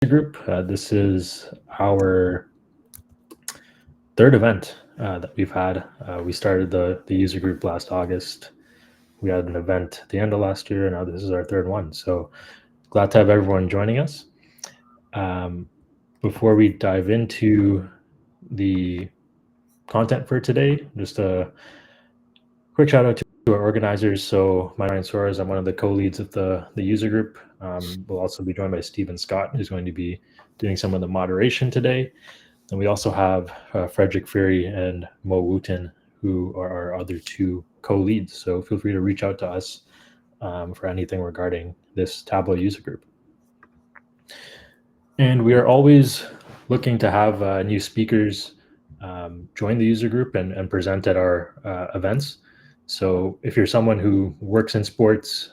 group. This is our third event that we've had. We started the user group last August. We had an event at the end of last year, and now this is our third one. So glad to have everyone joining us. Before we dive into the content for today, just a quick shout out to our organizers. So my name is Suarez. I'm one of the co-leads of the user group. We'll also be joined by Stephen Scott, who's going to be doing some of the moderation today. And we also have Frederick Fury and Mo Wooten, who are our other two co-leads. So feel free to reach out to us for anything regarding this Tableau user group. And we are always looking to have new speakers join the user group and present at our events. So if you're someone who works in sports,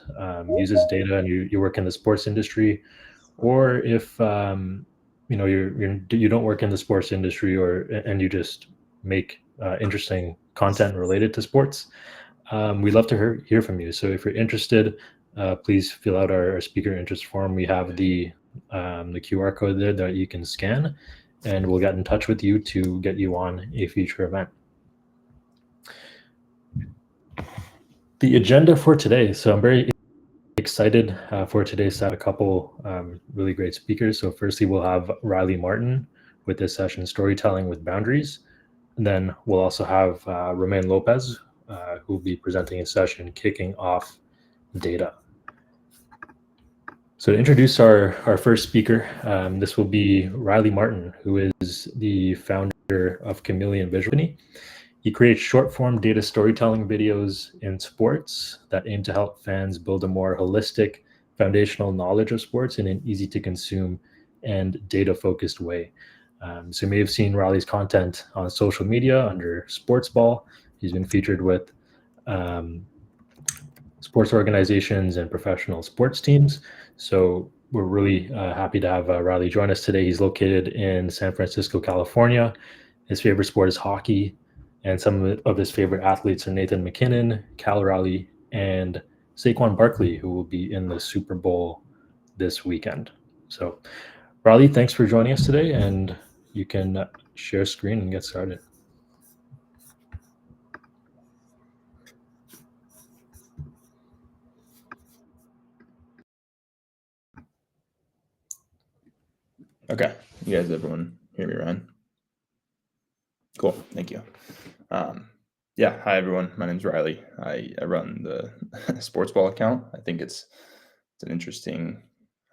uses data, and you work in the sports industry, or if you don't work in the sports industry and you just make interesting content related to sports, we'd love to hear from you. So if you're interested, please fill out our speaker interest form. We have the QR code there that you can scan, and we'll get in touch with you to get you on a future event. The agenda for today. So I'm very excited for today's set. A couple really great speakers. So firstly, we'll have Riley Martin with this session, Storytelling with Boundaries. And then we'll also have Romain Lopez, who will be presenting a session, Kicking Off Data. So to introduce our first speaker, this will be Riley Martin, who is the founder of Chameleon Visual Company. He creates short-form data storytelling videos in sports that aim to help fans build a more holistic, foundational knowledge of sports in an easy-to-consume and data-focused way. So you may have seen Riley's content on social media under SportsBall. He's been featured with sports organizations and professional sports teams. So we're really happy to have Riley join us today. He's located in San Francisco, California. His favorite sport is hockey. And some of his favorite athletes are Nathan McKinnon, Cal Raleigh, and Saquon Barkley, who will be in the Super Bowl this weekend. So, Riley, thanks for joining us today, and you can share screen and get started. Okay, you guys, everyone hear me, Ryan? Cool, thank you. Yeah, hi everyone. My name's Riley. I run the SportsBall account. I think it's an interesting.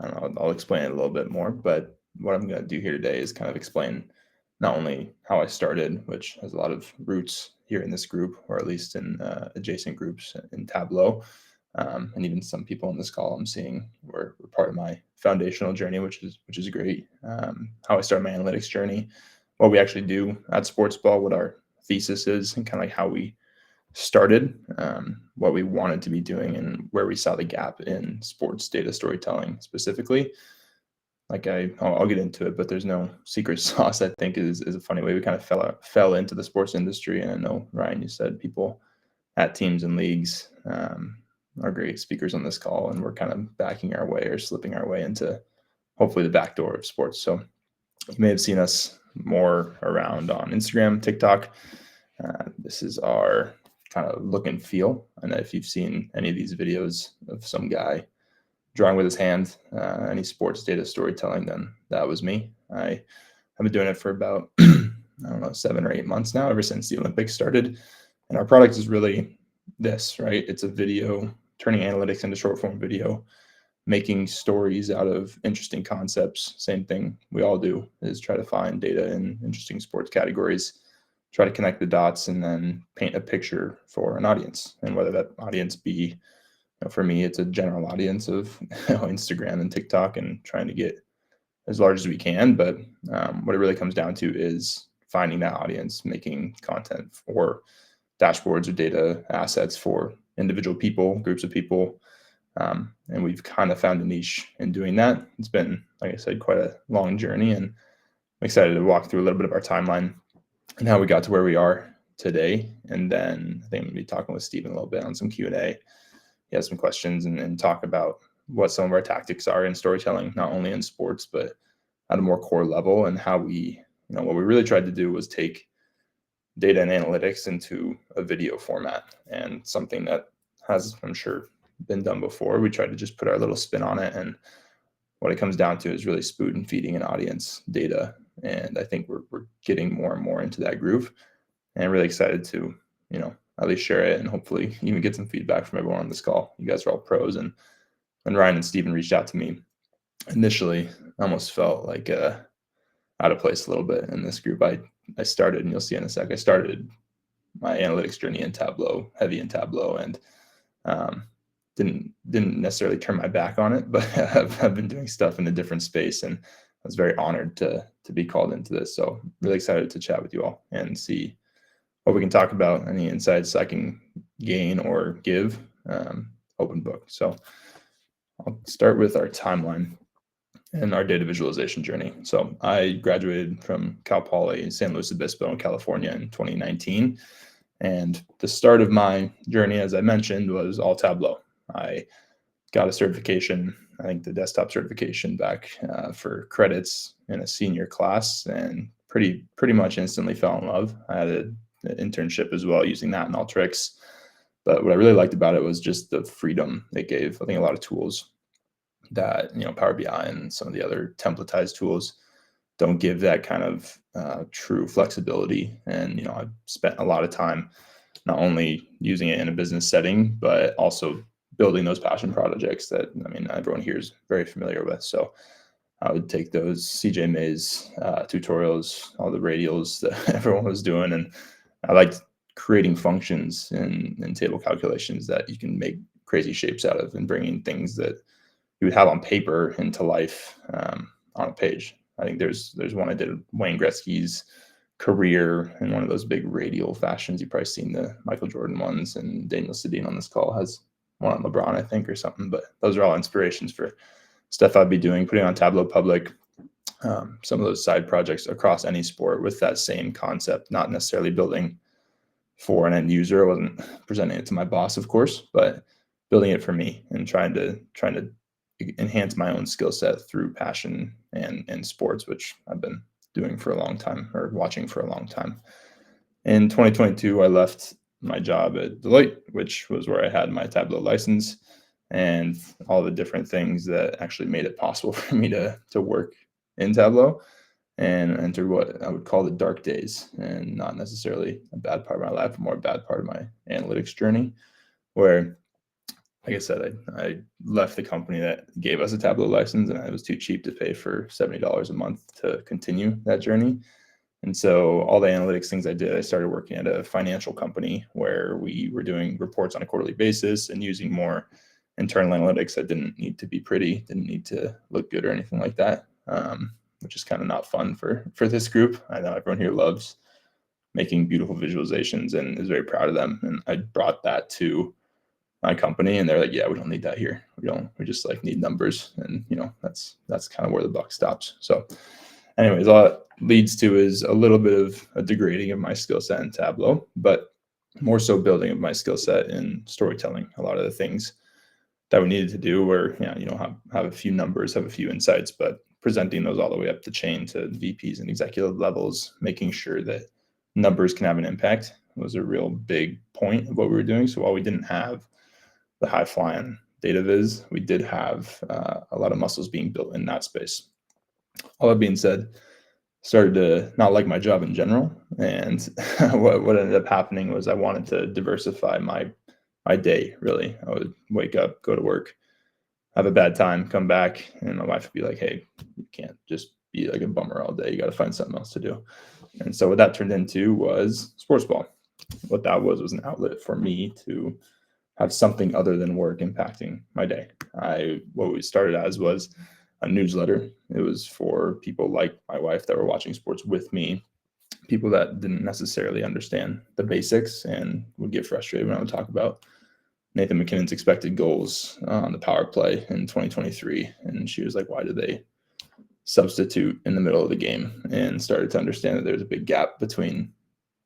I don't know. I'll explain it a little bit more. But what I'm going to do here today is kind of explain not only how I started, which has a lot of roots here in this group, or at least in adjacent groups in Tableau, and even some people on this call I'm seeing were part of my foundational journey, which is great. How I started my analytics journey, what we actually do at SportsBall, what our thesis is, and kind of like how we started, what we wanted to be doing, and where we saw the gap in sports data storytelling specifically. Like I'll get into it, but there's no secret sauce. I think is a funny way we kind of fell into the sports industry. And I know, Ryan, you said people at teams and leagues are great speakers on this call, and we're kind of backing our way or slipping our way into hopefully the back door of sports. So you may have seen us more around on Instagram, TikTok. This is our kind of look and feel. And if you've seen any of these videos of some guy drawing with his hand, any sports data storytelling, then that was me. I have been doing it for about, 7 or 8 months now, ever since the Olympics started. And our product is really this, right? It's a video, turning analytics into short form video, making stories out of interesting concepts. Same thing we all do is try to find data in interesting sports categories, try to connect the dots, and then paint a picture for an audience. And whether that audience be, for me, it's a general audience of Instagram and TikTok and trying to get as large as we can. But what it really comes down to is finding that audience, making content for dashboards or data assets for individual people, groups of people. And we've kind of found a niche in doing that. It's been, like I said, quite a long journey, and I'm excited to walk through a little bit of our timeline and how we got to where we are today. And then I think I'm going to be talking with Stephen a little bit on some Q&A. He has some questions and talk about what some of our tactics are in storytelling, not only in sports, but at a more core level, and how we, what we really tried to do was take data and analytics into a video format, and something that has, I'm sure, been done before. We tried to just put our little spin on it, and what it comes down to is really spoon feeding an audience data. And I think we're getting more and more into that groove, and really excited to, at least share it and hopefully even get some feedback from everyone on this call. You guys are all pros, and when Ryan and Steven reached out to me initially, I almost felt like out of place a little bit in this group. I started, and you'll see in a sec, I started my analytics journey in Tableau, heavy in Tableau, and didn't necessarily turn my back on it, but I've been doing stuff in a different space, and I was very honored to be called into this. So really excited to chat with you all and see what we can talk about, any insights I can gain or give. Open book. So I'll start with our timeline and our data visualization journey. So I graduated from Cal Poly in San Luis Obispo in California in 2019. And the start of my journey, as I mentioned, was all Tableau. I got a certification, I think the desktop certification back for credits in a senior class, and pretty much instantly fell in love. I had an internship as well using that in Alteryx. But what I really liked about it was just the freedom it gave. I think a lot of tools that, Power BI and some of the other templatized tools don't give that kind of true flexibility. And, I've spent a lot of time not only using it in a business setting, but also building those passion projects that, everyone here is very familiar with. So I would take those CJ Mays tutorials, all the radials that everyone was doing, and I liked creating functions and table calculations that you can make crazy shapes out of, and bringing things that you would have on paper into life on a page. I think there's one I did Wayne Gretzky's career in one of those big radial fashions. You've probably seen the Michael Jordan ones, and Daniel Sedin on this call has one on LeBron, I think, or something. But those are all inspirations for stuff I'd be doing, putting on Tableau Public, some of those side projects across any sport with that same concept, not necessarily building for an end user. I wasn't presenting it to my boss, of course, but building it for me and trying to enhance my own skill set through passion and sports, which I've been doing for a long time, or watching for a long time. In 2022, I left my job at Deloitte, which was where I had my Tableau license, and all the different things that actually made it possible for me to work in Tableau, and enter what I would call the dark days, and not necessarily a bad part of my life, but more a bad part of my analytics journey, where, like I said, I left the company that gave us a Tableau license, and it was too cheap to pay for $70 a month to continue that journey. And so all the analytics things I did, I started working at a financial company where we were doing reports on a quarterly basis and using more internal analytics that didn't need to be pretty, didn't need to look good or anything like that, which is kind of not fun for this group. I know everyone here loves making beautiful visualizations and is very proud of them. And I brought that to my company, and they're like, yeah, we don't need that here. We just like need numbers. And, that's kind of where the buck stops. So anyways, all that leads to is a little bit of a degrading of my skill set in Tableau, but more so building of my skill set in storytelling. A lot of the things that we needed to do were, have a few numbers, have a few insights, but presenting those all the way up the chain to VPs and executive levels, making sure that numbers can have an impact was a real big point of what we were doing. So while we didn't have the high flying data viz, we did have a lot of muscles being built in that space. All that being said, started to not like my job in general. And what ended up happening was I wanted to diversify my day, really. I would wake up, go to work, have a bad time, come back, and my wife would be like, hey, you can't just be like a bummer all day. You got to find something else to do. And so what that turned into was SportsBall. What that was an outlet for me to have something other than work impacting my day. What we started as was a newsletter. It was for people like my wife that were watching sports with me, people that didn't necessarily understand the basics and would get frustrated when I would talk about Nathan McKinnon's expected goals on the power play in 2023. And she was like, why did they substitute in the middle of the game? And started to understand that there's a big gap between,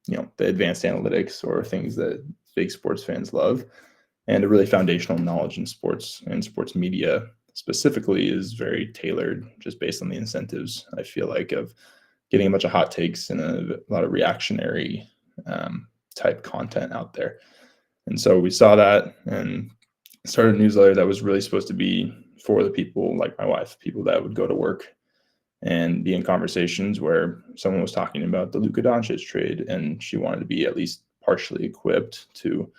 the advanced analytics or things that big sports fans love, and a really foundational knowledge in sports and sports media specifically is very tailored just based on the incentives, I feel like, of getting a bunch of hot takes and a lot of reactionary type content out there. And so we saw that and started a newsletter that was really supposed to be for the people like my wife, people that would go to work and be in conversations where someone was talking about the Luka Doncic trade, and she wanted to be at least partially equipped to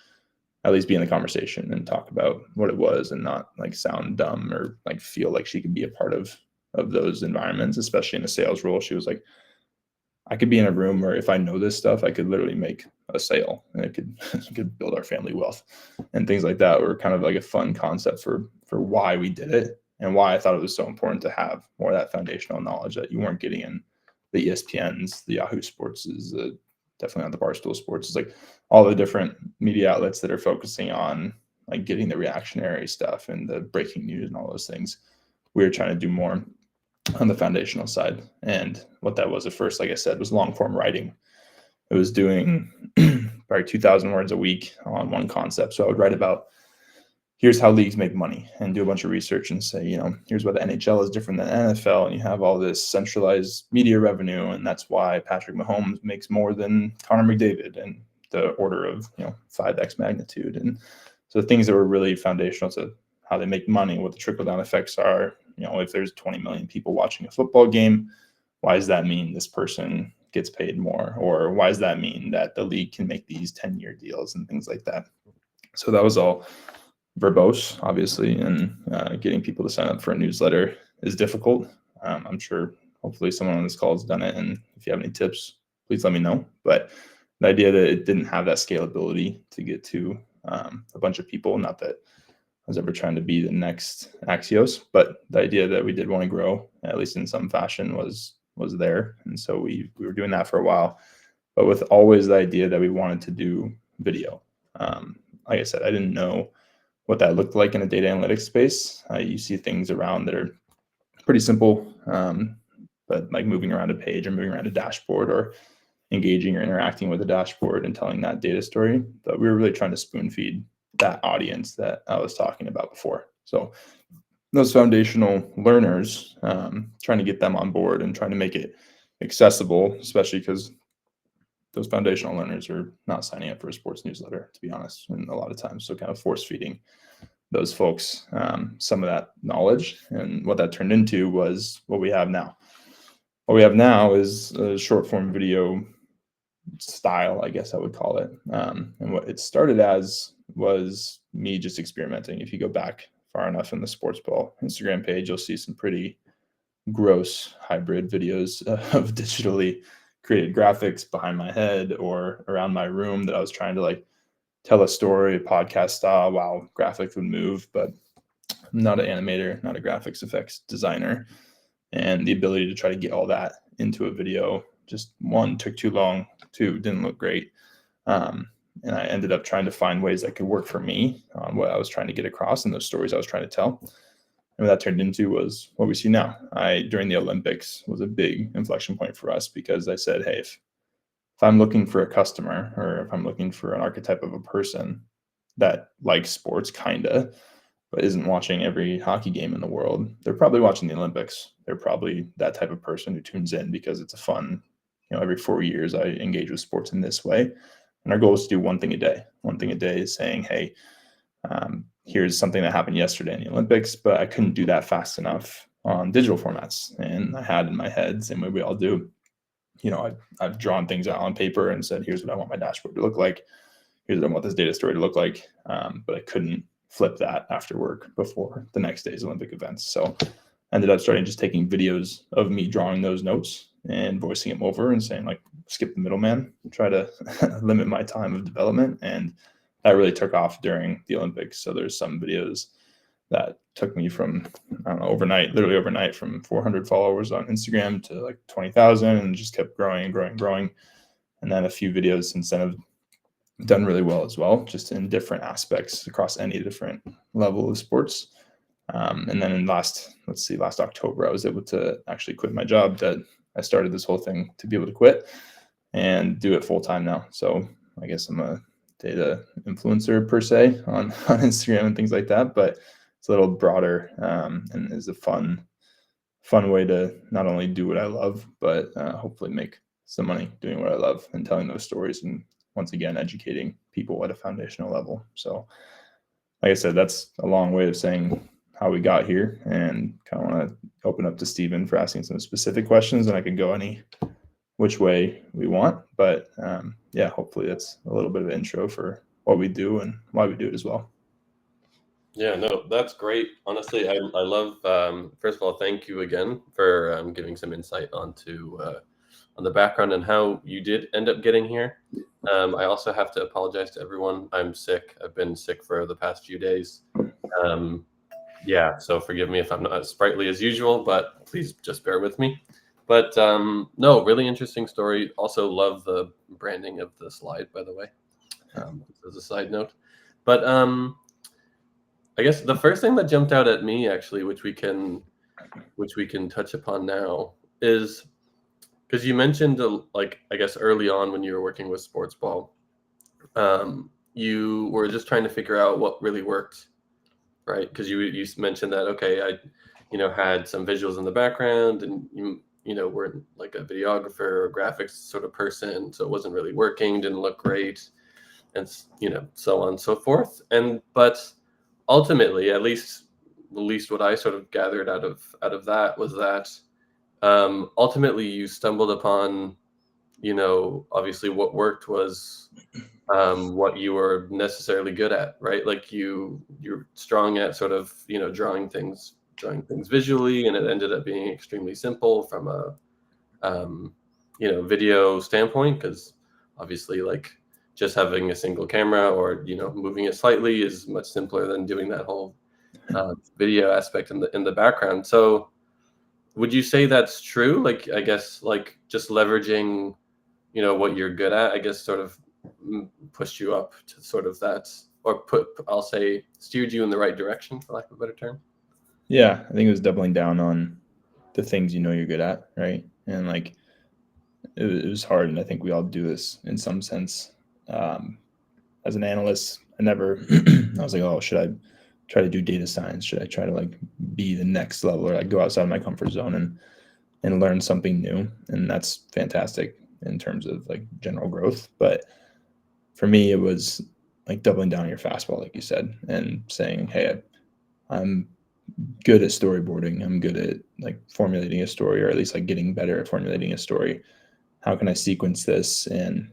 at least be in the conversation and talk about what it was and not like sound dumb or like feel like she could be a part of those environments, especially in a sales role. She was like, I could be in a room where if I know this stuff, I could literally make a sale and it could build our family wealth, and things like that were kind of like a fun concept for why we did it and why I thought it was so important to have more of that foundational knowledge that you weren't getting in the ESPNs, the Yahoo Sportses, definitely not the Barstool Sports. It's like all the different media outlets that are focusing on like getting the reactionary stuff and the breaking news and all those things. We were trying to do more on the foundational side. And what that was at first, like I said, was long form writing. It was doing probably 2,000 words a week on one concept. So I would write about, here's how leagues make money, and do a bunch of research and say, here's why the NHL is different than NFL. And you have all this centralized media revenue. And that's why Patrick Mahomes makes more than Connor McDavid, and the order of, 5x magnitude. And so things that were really foundational to how they make money, what the trickle down effects are. If there's 20 million people watching a football game, why does that mean this person gets paid more? Or why does that mean that the league can make these 10-year deals and things like that? So that was all verbose, obviously, and getting people to sign up for a newsletter is difficult. I'm sure hopefully someone on this call has done it. And if you have any tips, please let me know. But the idea that it didn't have that scalability to get to a bunch of people, not that I was ever trying to be the next Axios, but the idea that we did want to grow, at least in some fashion, was there. And so we were doing that for a while, but with always the idea that we wanted to do video. Like I said, I didn't know what that looked like in a data analytics space. You see things around that are pretty simple, but like moving around a page or moving around a dashboard or engaging or interacting with a dashboard and telling that data story. But we were really trying to spoon feed that audience that I was talking about before. So those foundational learners, trying to get them on board and trying to make it accessible, especially because those foundational learners are not signing up for a sports newsletter, to be honest, and a lot of times. So kind of force feeding those folks some of that knowledge. And what that turned into was what we have now. What we have now is a short form video style, I guess I would call it. And what it started as was me just experimenting. If you go back far enough in the SportsBall Instagram page, you'll see some pretty gross hybrid videos of digitally created graphics behind my head or around my room that I was trying to like tell a story, podcast style, while graphics would move. But I'm not an animator, not a graphics effects designer. And the ability to try to get all that into a video, just one, took too long, two, didn't look great. And I ended up trying to find ways that could work for me on what I was trying to get across and those stories I was trying to tell. And what that turned into was what we see now. During the Olympics was a big inflection point for us, because I said, hey, if I'm looking for a customer, or if I'm looking for an archetype of a person that likes sports kinda, but isn't watching every hockey game in the world, they're probably watching the Olympics. They're probably that type of person who tunes in because it's a fun, every 4 years I engage with sports in this way. And our goal is to do one thing a day. One thing a day is saying, hey, here's something that happened yesterday in the Olympics, but I couldn't do that fast enough on digital formats. And I had in my head, same way we all do, I've drawn things out on paper and said, here's what I want my dashboard to look like. Here's what I want this data story to look like. But I couldn't flip that after work before the next day's Olympic events. So I ended up starting just taking videos of me drawing those notes and voicing them over and saying, like, skip the middleman, try to limit my time of development. And that really took off during the Olympics. So there's some videos that took me from, literally overnight, from 400 followers on Instagram to like 20,000, and just kept growing and growing and growing. And then a few videos since then have done really well as well, just in different aspects across any different level of sports. And then in last October, I was able to actually quit my job that I started this whole thing to be able to quit and do it full time now. So I guess I'm a data influencer per se on Instagram and things like that, but it's a little broader, and is a fun way to not only do what I love, but hopefully make some money doing what I love and telling those stories, and once again educating people at a foundational level. So like I said, that's a long way of saying how we got here, and kind of want to open up to Steven for asking some specific questions, and I can go any which way we want. But yeah, hopefully that's a little bit of an intro for what we do and why we do it as well. Yeah, no, that's great. Honestly, I love, first of all, thank you again for giving some insight onto on the background and how you did end up getting here. I also have to apologize to everyone. I'm sick. I've been sick for the past few days. Yeah, so forgive me if I'm not as sprightly as usual, but please just bear with me. But no, really interesting story. Also love the branding of the slide, by the way, as a side note. But I guess the first thing that jumped out at me, actually, which we can touch upon now, is because you mentioned like, I guess early on when you were working with SportsBall, you were just trying to figure out what really worked, right? Because you mentioned that, okay, I had some visuals in the background, and you weren't like a videographer or graphics sort of person, so it wasn't really working, didn't look great, and so on and so forth. But ultimately, at least what I sort of gathered out of that was that ultimately you stumbled upon, obviously what worked was what you were necessarily good at, right? Like you're strong at sort of drawing things visually, and it ended up being extremely simple from a video standpoint, because obviously, like, just having a single camera or moving it slightly is much simpler than doing that whole video aspect in the background. So would you say that's true? Like, I guess, like, just leveraging what you're good at, I guess, sort of pushed you up to sort of that, or I'll say steered you in the right direction, for lack of a better term? Yeah, I think it was doubling down on the things you're good at, right? And like it was hard, and I think we all do this in some sense. As an analyst, I was like, oh, should I try to do data science? Should I try to like be the next level, or like go outside of my comfort zone and learn something new? And that's fantastic in terms of like general growth. But for me, it was like doubling down on your fastball, like you said, and saying, hey, I'm good at storyboarding. I'm good at like formulating a story, or at least like getting better at formulating a story. How can I sequence this and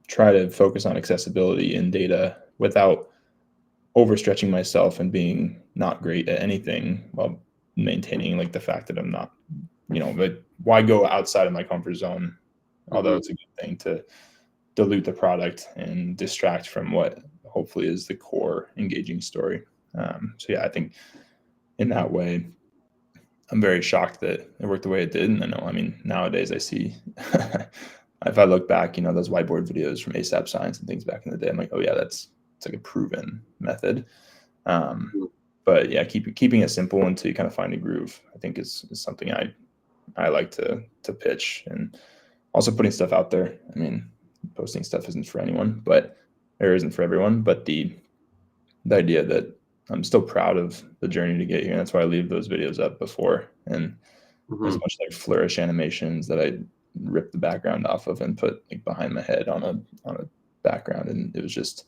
try to focus on accessibility in data without overstretching myself and being not great at anything, while maintaining like the fact that I'm not, but why go outside of my comfort zone? Although it's a good thing to dilute the product and distract from what hopefully is the core engaging story. So yeah, I think in that way, I'm very shocked that it worked the way it did. And I mean, nowadays I see, if I look back, those whiteboard videos from ASAP Science and things back in the day, I'm like, oh yeah, it's like a proven method. But yeah, keeping it simple until you kind of find a groove, I think is something I like to pitch, and also putting stuff out there. I mean, posting stuff isn't for anyone, or isn't for everyone, but the idea that I'm still proud of the journey to get here. And that's why I leave those videos up before. And there's a bunch of like flourish animations that I ripped the background off of and put like behind my head on a background. And it was just,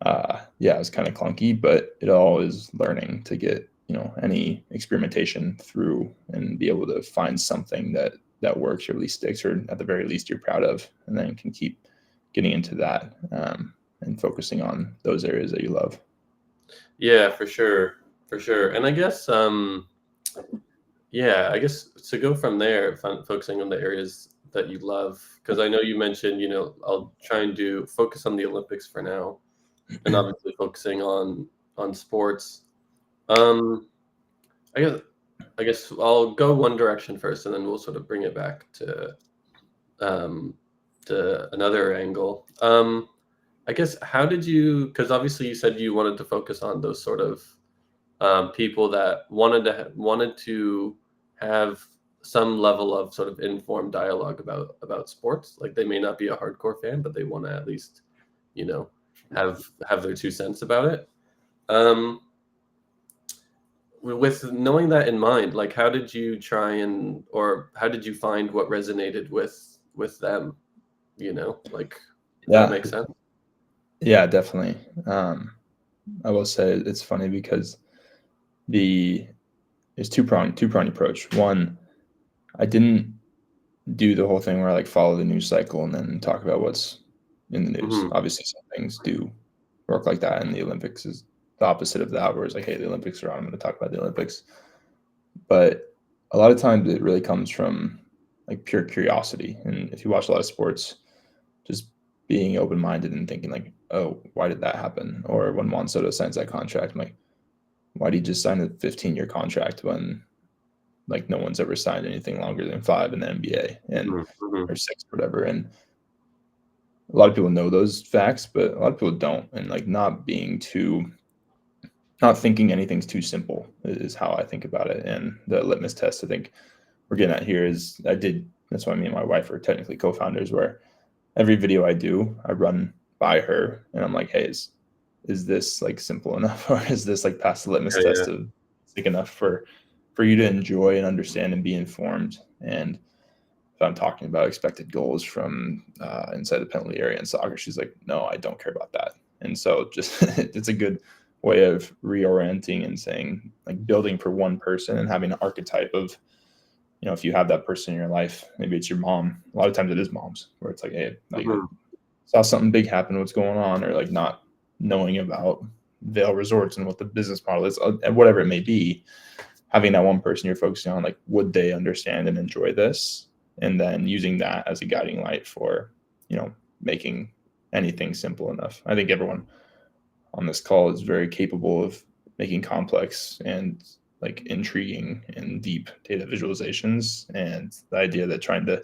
it was kind of clunky, but it all is learning to get, any experimentation through and be able to find something that works, or at least sticks, or at the very least you're proud of, and then can keep getting into that and focusing on those areas that you love. Yeah, for sure. And I guess, I guess to go from there, focusing on the areas that you love, because I know you mentioned, I'll try and focus on the Olympics for now, and obviously focusing on sports. I guess I'll go one direction first, and then we'll sort of bring it back to another angle. I guess, how did you, because obviously you said you wanted to focus on those sort of people that wanted to have some level of sort of informed dialogue about sports. Like, they may not be a hardcore fan, but they want to at least, have their 2 cents about it. with knowing that in mind, like how did you try and, or how did you find what resonated with them? Like, if that Yeah, makes sense. yeah, definitely. I will say it's funny because it's two-pronged approach. One, I didn't do the whole thing where I like follow the news cycle and then talk about what's in the news. Mhm. Obviously, some things do work like that, and the Olympics is the opposite of that, where it's like, hey, the Olympics are on, I'm going to talk about the Olympics. But a lot of times it really comes from like pure curiosity. And if you watch a lot of sports, just being open-minded and thinking like, oh, why did that happen? Or when Juan Soto signs that contract, I'm like, why did he just sign a 15-year contract when like no one's ever signed anything longer than 5 in the NBA and Mhm. Mhm. or 6, whatever? And a lot of people know those facts, but a lot of people don't. And like not thinking anything's too simple is how I think about it. And the litmus test I think we're getting at here is that's why me and my wife are technically co-founders, where every video I do, I run by her and I'm like, hey, is this like simple enough, or is this like past the litmus Yeah, test yeah. of big enough for you to enjoy and understand and be informed? And if I'm talking about expected goals from inside the penalty area in soccer, she's like, no, I don't care about that. And so just it's a good way of reorienting and saying like building for one person and having an archetype of, if you have that person in your life, maybe it's your mom. A lot of times it is moms, where it's like, hey, like I Mhm. saw something big happen, what's going on, or like not knowing about Vail Resorts and what the business model is, and whatever it may be. Having that one person you're focusing on, like, would they understand and enjoy this? And then using that as a guiding light for, making anything simple enough. I think everyone on this call is very capable of making complex and like intriguing and deep data visualizations. And the idea that trying to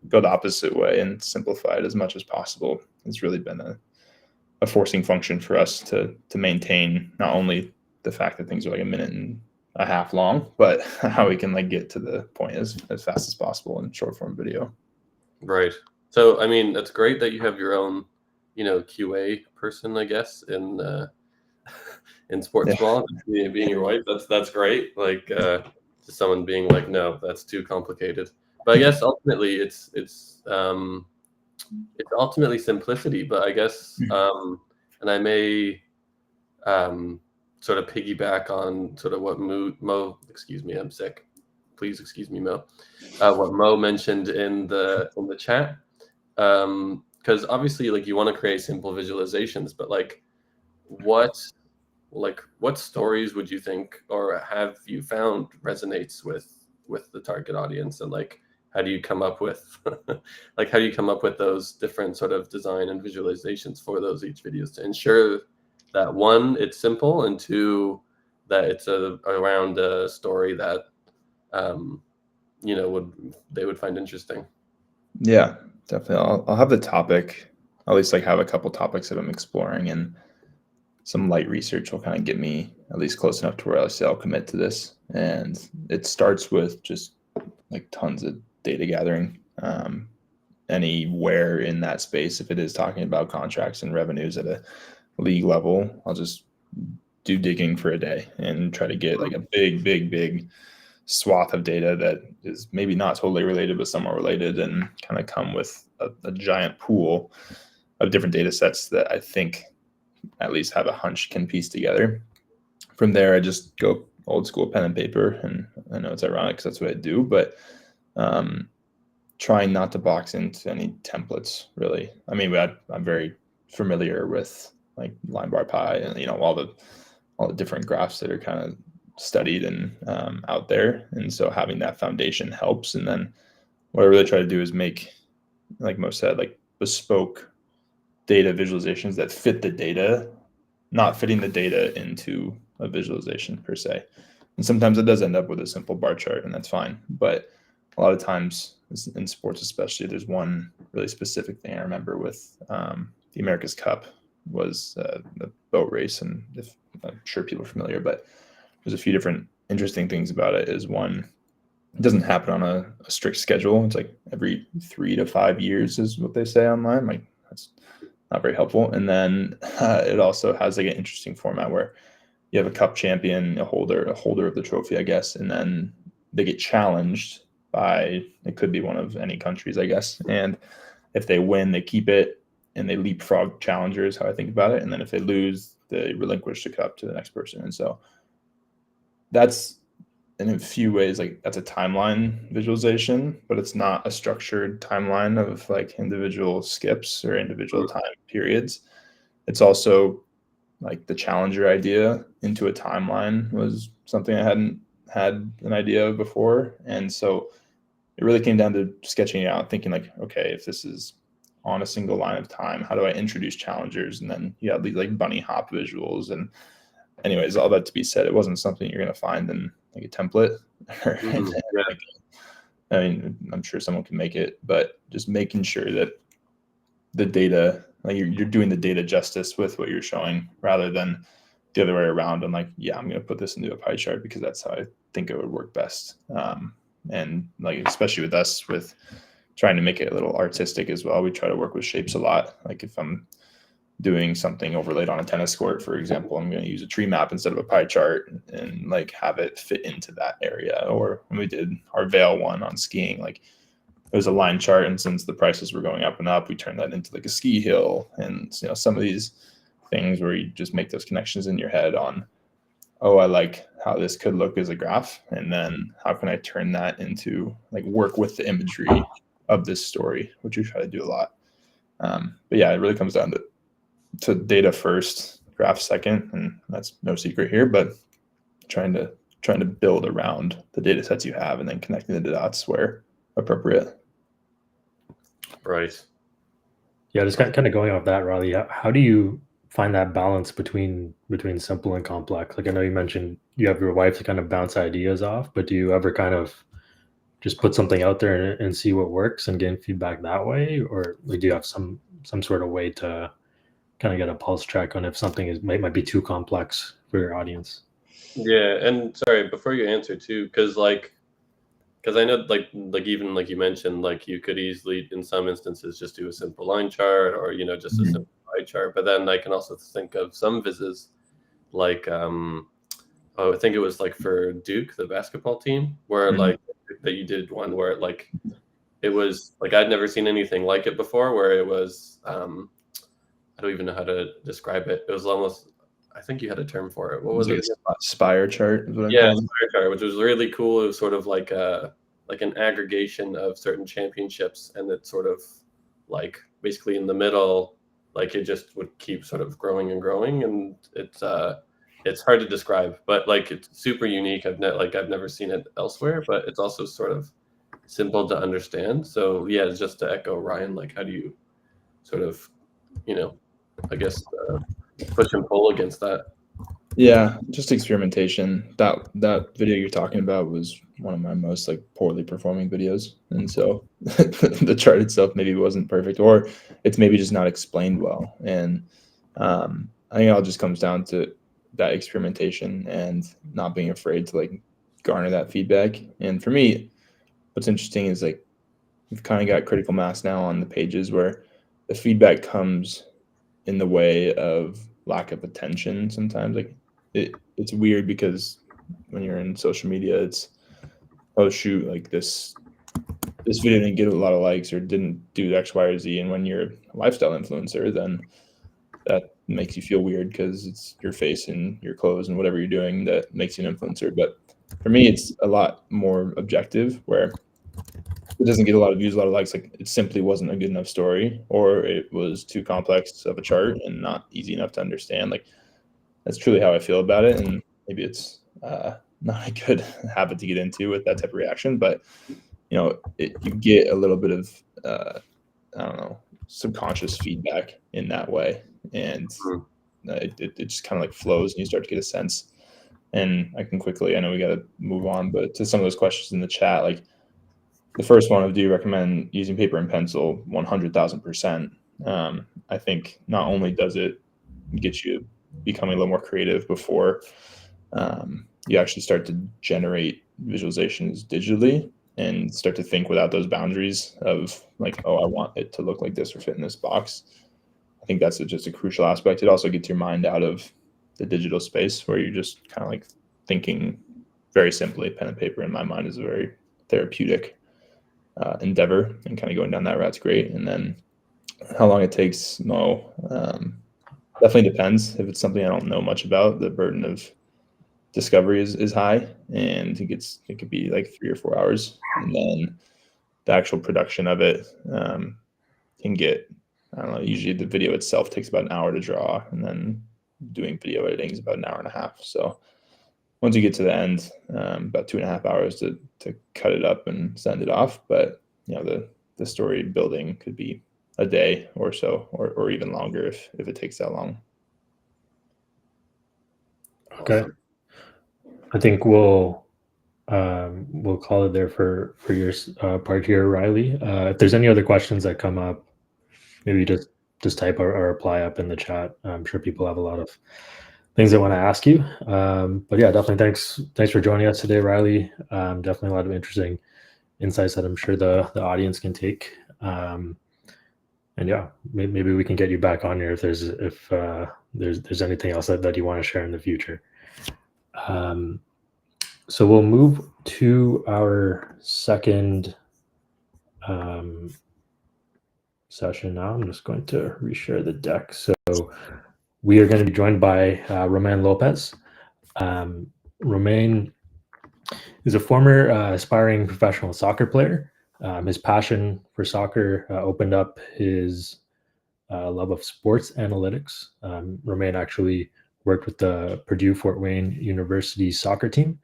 go the opposite way and simplify it as much as possible has really been a forcing function for us to maintain not only the fact that things are like a minute and a half long, but how we can like get to the point as fast as possible in short form video. Right. So, I mean, that's great that you have your own, QA person, I guess, in sports Yeah. ball, being your wife. That's great. Like, just someone being like, no, that's too complicated. But I guess ultimately, it's ultimately simplicity. But I guess, and I may sort of piggyback on sort of what Mo, excuse me, I'm sick. Please excuse me, Mo. What Mo mentioned in the chat. Because obviously, like, you want to create simple visualizations, but what what stories would you think, or have you found, resonates with the target audience, and like how do you come up with those different sort of design and visualizations for those each videos to ensure that, one, it's simple, and two, that it's around a story that they would find interesting. Yeah, definitely. I'll have the topic, at least like have a couple topics that I'm exploring, and some light research will kind of get me at least close enough to where I say I'll commit to this. And it starts with just like tons of data gathering. Anywhere in that space, if it is talking about contracts and revenues at a league level, I'll just do digging for a day and try to get like a big swath of data that is maybe not totally related but somewhat related, and kind of come with a giant pool of different data sets that I think at least have a hunch can piece together. From there, I just go old school pen and paper, and I know it's ironic because that's what I do, but trying not to box into any templates, really. I mean, I'm very familiar with like line bar pie and all the different graphs that are kind of studied and out there, and so having that foundation helps. And then what I really try to do is make, like most said, like bespoke data visualizations that fit the data, not fitting the data into a visualization per se. And sometimes it does end up with a simple bar chart, and that's fine. But a lot of times in sports, especially, there's one really specific thing I remember with the America's Cup was the boat race. And if, I'm sure people are familiar, but there's a few different interesting things about it. Is one, it doesn't happen on a strict schedule. It's like every 3 to 5 years is what they say online. Like, that's not very helpful. And then it also has like an interesting format where you have a cup champion, a holder of the trophy, I guess, and then they get challenged by, it could be one of any countries, I guess. And if they win, they keep it and they leapfrog challengers, how I think about it. And then if they lose, they relinquish the cup to the next person. And so that's, in a few ways, like that's a timeline visualization, but it's not a structured timeline of like individual skips or individual time periods. It's also like the challenger idea into a timeline was something I hadn't had an idea of before. And so it really came down to sketching it out, thinking like, okay, if this is on a single line of time, how do I introduce challengers? And then you have these like bunny hop visuals. And anyways, all that to be said, it wasn't something you're going to find in like a template. Like, I mean, I'm sure someone can make it, but just making sure that the data, like you're doing the data justice with what you're showing rather than the other way around. I'm like, yeah, I'm going to put this into a pie chart because that's how I think it would work best. And like, especially with us, with trying to make it a little artistic as well, we try to work with shapes a lot. Like if I'm doing something overlaid on a tennis court, for example, I'm going to use a tree map instead of a pie chart and like have it fit into that area. Or when we did our Veil one on skiing, like it was a line chart, and since the prices were going up and up, we turned that into like a ski hill. And you know, some of these things where you just make those connections in your head on, oh, I like how this could look as a graph, and then how can I turn that into like work with the imagery of this story, which we try to do a lot. But yeah, it really comes down to data first, graph second, and that's no secret here. But trying to build around the data sets you have, and then connecting the dots where appropriate. Right. Yeah, just kind of going off that, Riley. How do you find that balance between simple and complex? Like I know you mentioned you have your wife to kind of bounce ideas off, but do you ever kind of just put something out there and see what works and gain feedback that way, or like, do you have some sort of way to kind of get a pulse check on if something might be too complex for your audience? Yeah, and sorry, before you answer too, because I know like even like you mentioned, like you could easily in some instances just do a simple line chart or just a simple pie chart, but then I can also think of some vizzes like I think it was like for Duke, the basketball team, where like that you did one where like it was like I'd never seen anything like it before, where it was I don't even know how to describe it. It was almost, I think you had a term for it. What was it? Spire chart is what I Yeah, call it. spire chart, which was really cool. It was sort of like an aggregation of certain championships, and it sort of like basically in the middle, like it just would keep sort of growing and growing, and it's hard to describe, but like it's super unique. I've never seen it elsewhere, but it's also sort of simple to understand. So yeah, just to echo Ryan, like how do you sort of, I guess push and pull against that? Yeah, just experimentation. That video you're talking about was one of my most like poorly performing videos, and so the chart itself maybe wasn't perfect, or it's maybe just not explained well. And I think it all just comes down to that experimentation and not being afraid to like garner that feedback. And for me, what's interesting is like we've kind of got critical mass now on the pages where the feedback comes in the way of lack of attention sometimes. Like it's weird because when you're in social media, it's, oh shoot, like this video didn't get a lot of likes or didn't do X, Y, or Z. And when you're a lifestyle influencer, then that makes you feel weird because it's your face and your clothes and whatever you're doing that makes you an influencer. But for me, it's a lot more objective, where it doesn't get a lot of views, a lot of likes. Like it simply wasn't a good enough story, or it was too complex of a chart and not easy enough to understand. Like that's truly how I feel about it. And maybe it's not a good habit to get into with that type of reaction, but you get a little bit of I don't know, subconscious feedback in that way, and it just kind of like flows, and you start to get a sense. And I know we got to move on, but to some of those questions in the chat, like the first one of, do you recommend using paper and pencil? 100,000%. I think not only does it get you becoming a little more creative before you actually start to generate visualizations digitally and start to think without those boundaries of like, oh, I want it to look like this or fit in this box. I think that's just a crucial aspect. It also gets your mind out of digital space where you're just kind of like thinking very simply. Pen and paper in my mind is a very therapeutic endeavor, and kind of going down that route's great. And then how long it takes, definitely depends. If it's something I don't know much about, the burden of discovery is high, and it could be like 3 or 4 hours, and then the actual production of it can get, I don't know, usually the video itself takes about an hour to draw, and then doing video editing is about an hour and a half. So once you get to the end, about 2.5 hours to cut it up and send it off. But the story building could be a day or so, or even longer if it takes that long. Okay. I think we'll call it there for your part here, Riley. If there's any other questions that come up, maybe just type or reply up in the chat. I'm sure people have a lot of things they want to ask you. But yeah, definitely thanks for joining us today, Riley. Definitely a lot of interesting insights that I'm sure the audience can take. And yeah, maybe we can get you back on here if there's anything else that you want to share in the future. So we'll move to our second session now. I'm just going to reshare the deck. So we are going to be joined by Romain Lopez. Romain is a former aspiring professional soccer player. His passion for soccer opened up his love of sports analytics. Romain actually worked with the Purdue Fort Wayne University soccer team.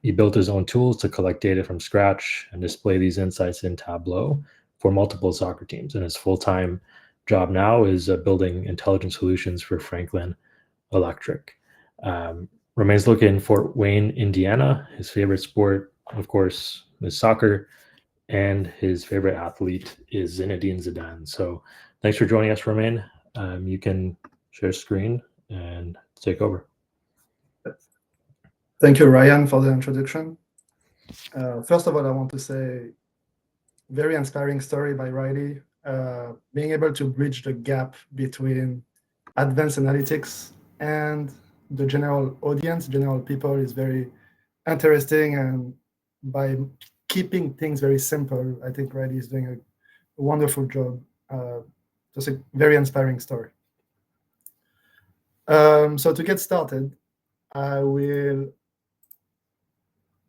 He built his own tools to collect data from scratch and display these insights in Tableau for multiple soccer teams. And his full-time job now is building intelligent solutions for Franklin Electric. Romain's located in Fort Wayne, Indiana. His favorite sport, of course, is soccer, and his favorite athlete is Zinedine Zidane. So thanks for joining us, Romain. You can share screen and take over. Thank you, Ryan, for the introduction. First of all, I want to say, very inspiring story by Riley. Being able to bridge the gap between advanced analytics and the general audience, general people, is very interesting. And by keeping things very simple, I think Riley is doing a wonderful job. Just a very inspiring story. So to get started, I will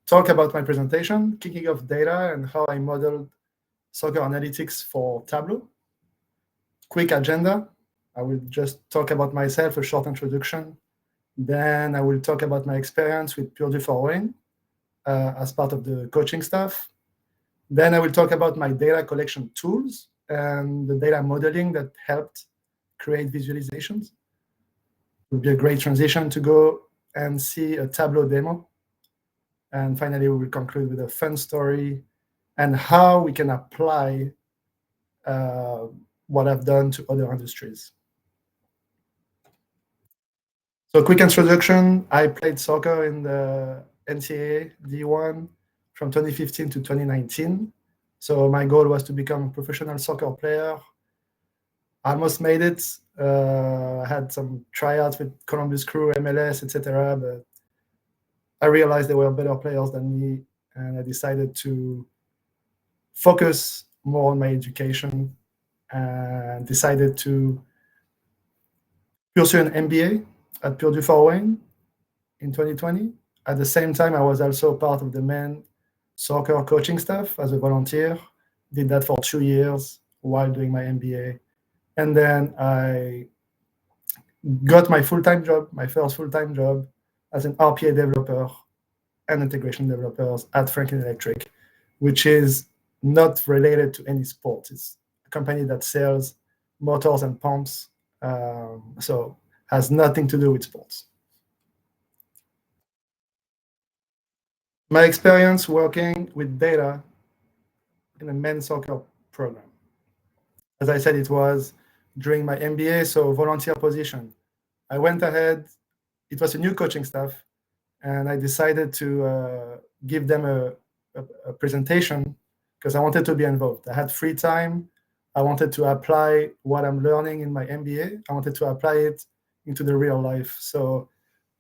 talk about my presentation, kicking off data and how I modeled soccer analytics for Tableau. Quick agenda. I will just talk about myself, a short introduction. Then I will talk about my experience with Purdue Fort Wayne as part of the coaching staff. Then I will talk about my data collection tools and the data modeling that helped create visualizations. It will be a great transition to go and see a Tableau demo. And finally, we will conclude with a fun story and how we can apply what I've done to other industries. So quick introduction, I played soccer in the NCAA D1 from 2015 to 2019. So my goal was to become a professional soccer player. I almost made it. I had some tryouts with Columbus Crew, MLS, etc. But I realized there were better players than me, and I decided to focus more on my education and decided to pursue an MBA at Purdue Fort Wayne in 2020. At the same time, I was also part of the men soccer coaching staff as a volunteer. Did that for 2 years while doing my MBA. And then I got my full-time job, my first full-time job as an RPA developer and integration developers at Franklin Electric, which is not related to any sport. It's a company that sells motors and pumps, so has nothing to do with sports. My experience working with data in a men's soccer program. As I said, it was during my MBA, so volunteer position. I went ahead, it was a new coaching staff, and I decided to give them a presentation because I wanted to be involved. I had free time. I wanted to apply what I'm learning in my MBA. I wanted to apply it into the real life. So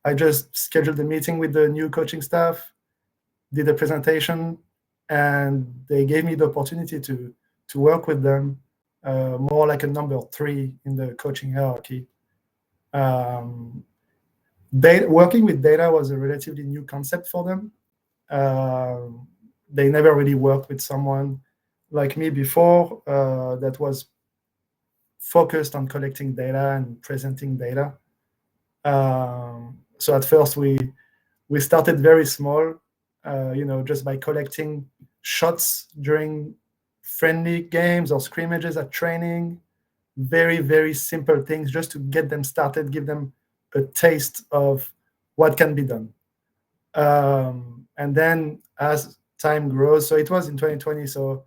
I just scheduled a meeting with the new coaching staff, did a presentation, and they gave me the opportunity to work with them more like a number 3 in the coaching hierarchy. Working with data was a relatively new concept for them. They never really worked with someone like me before that was focused on collecting data and presenting data. So at first we started very small, just by collecting shots during friendly games or scrimmages at training. Very, very simple things just to get them started, give them a taste of what can be done. And then as time grows, so it was in 2020, so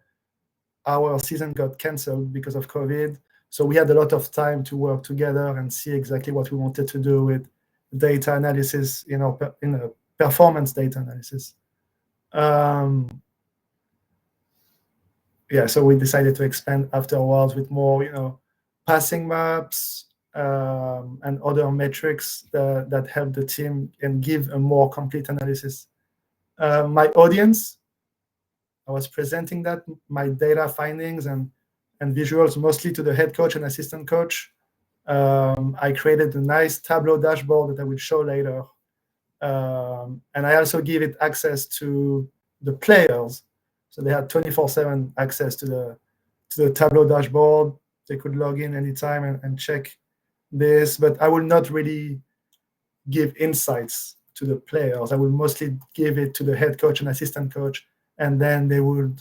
our season got canceled because of COVID. So we had a lot of time to work together and see exactly what we wanted to do with data analysis, in a performance data analysis. So we decided to expand afterwards with more, passing maps and other metrics that help the team and give a more complete analysis. My audience, I was presenting my data findings and visuals mostly to the head coach and assistant coach. I created a nice Tableau dashboard that I will show later. And I also give it access to the players. So they had 24/7 access to the Tableau dashboard. They could log in anytime and check this, but I will not really give insights to the players. I will mostly give it to the head coach and assistant coach, and then they would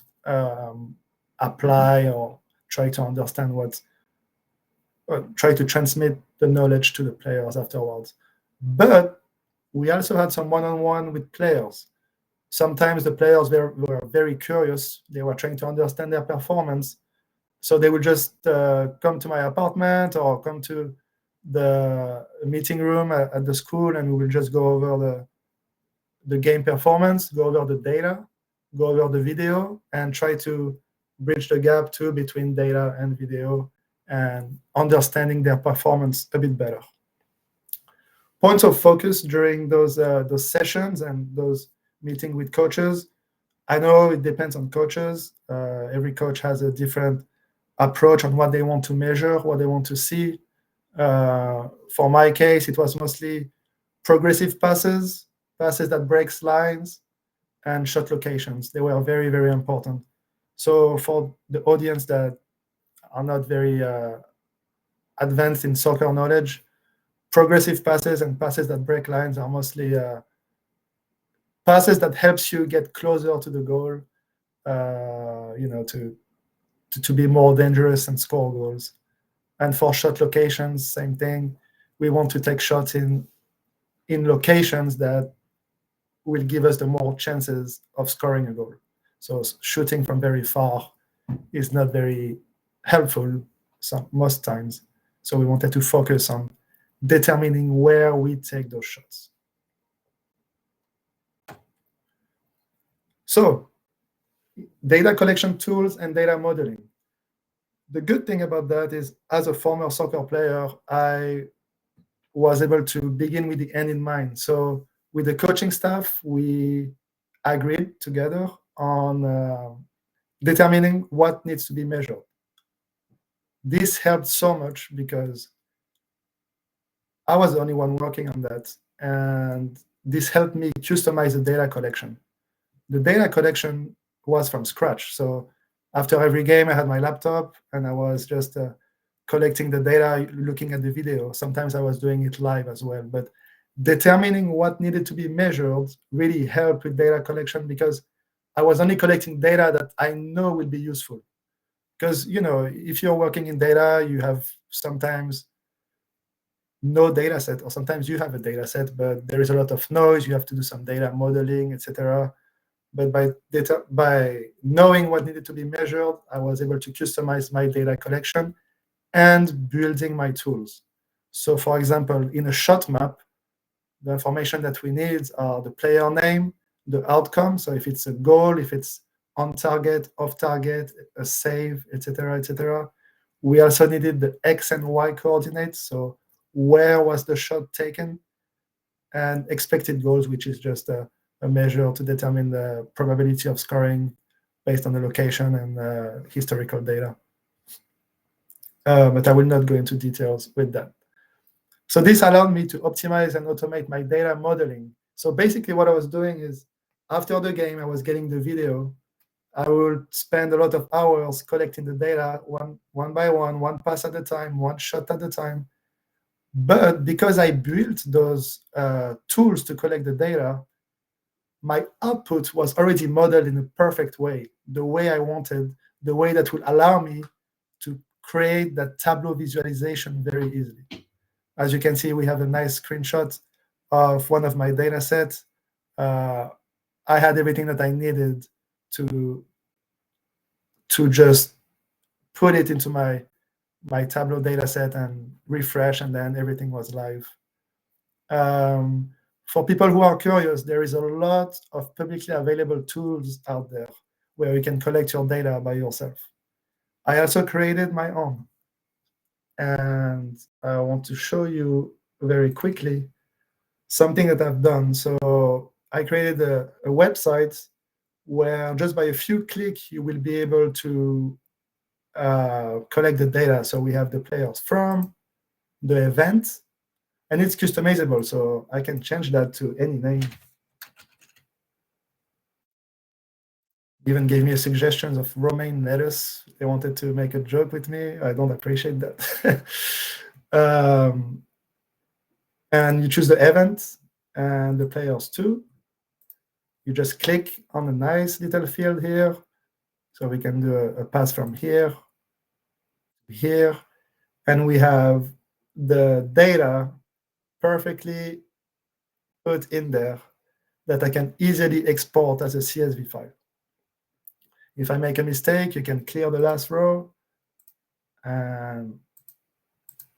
apply or try to understand try to transmit the knowledge to the players afterwards. But we also had some one-on-one with players. Sometimes the players were very curious. They were trying to understand their performance. So they would just come to my apartment or come to the meeting room at the school, and we will just go over the game performance, go over the data, go over the video, and try to bridge the gap too between data and video and understanding their performance a bit better. Points of focus during those sessions and those meetings with coaches. I know it depends on coaches. Every coach has a different approach on what they want to measure, what they want to see. For my case, it was mostly progressive passes that breaks lines, and shot locations. They were very, very important. So for the audience that are not very advanced in soccer knowledge, progressive passes and passes that break lines are mostly passes that helps you get closer to the goal, to be more dangerous and score goals. And for shot locations, same thing. We want to take shots in locations that will give us the more chances of scoring a goal. So shooting from very far is not very helpful most times. So we wanted to focus on determining where we take those shots. So data collection tools and data modeling. The good thing about that is, as a former soccer player, I was able to begin with the end in mind. So with the coaching staff, we agreed together on determining what needs to be measured. This helped so much because I was the only one working on that, and this helped me customize the data collection. The data collection was from scratch. So after every game, I had my laptop, and I was just collecting the data, looking at the video. Sometimes I was doing it live as well. But determining what needed to be measured really helped with data collection, because I was only collecting data that I know will be useful. Because, if you're working in data, you have sometimes no data set, or sometimes you have a data set, but there is a lot of noise. You have to do some data modeling, etc. But by knowing what needed to be measured, I was able to customize my data collection and building my tools. So for example, in a shot map, the information that we need are the player name, the outcome. So if it's a goal, if it's on target, off target, a save, etc., etc. We also needed the X and Y coordinates. So where was the shot taken, and expected goals, which is just a measure to determine the probability of scoring based on the location and historical data. But I will not go into details with that. So this allowed me to optimize and automate my data modeling. So basically what I was doing is, after the game, I was getting the video. I would spend a lot of hours collecting the data one by one pass at a time, one shot at a time. But because I built those tools to collect the data, my output was already modeled in a perfect way, the way I wanted, the way that would allow me to create that Tableau visualization very easily. As you can see, we have a nice screenshot of one of my data sets. I had everything that I needed to just put it into my Tableau data set and refresh, and then everything was live. For people who are curious, there is a lot of publicly available tools out there where you can collect your data by yourself. I also created my own, and I want to show you very quickly something that I've done. So I created a website where just by a few clicks, you will be able to collect the data. So we have the players from, the event, and it's customizable, so I can change that to any name. Even gave me a suggestion of Romain lettuce. They wanted to make a joke with me. I don't appreciate that. And you choose the event and the players too. You just click on a nice little field here. So we can do a pass from here to here. And we have the data perfectly put in there that I can easily export as a CSV file. If I make a mistake, you can clear the last row and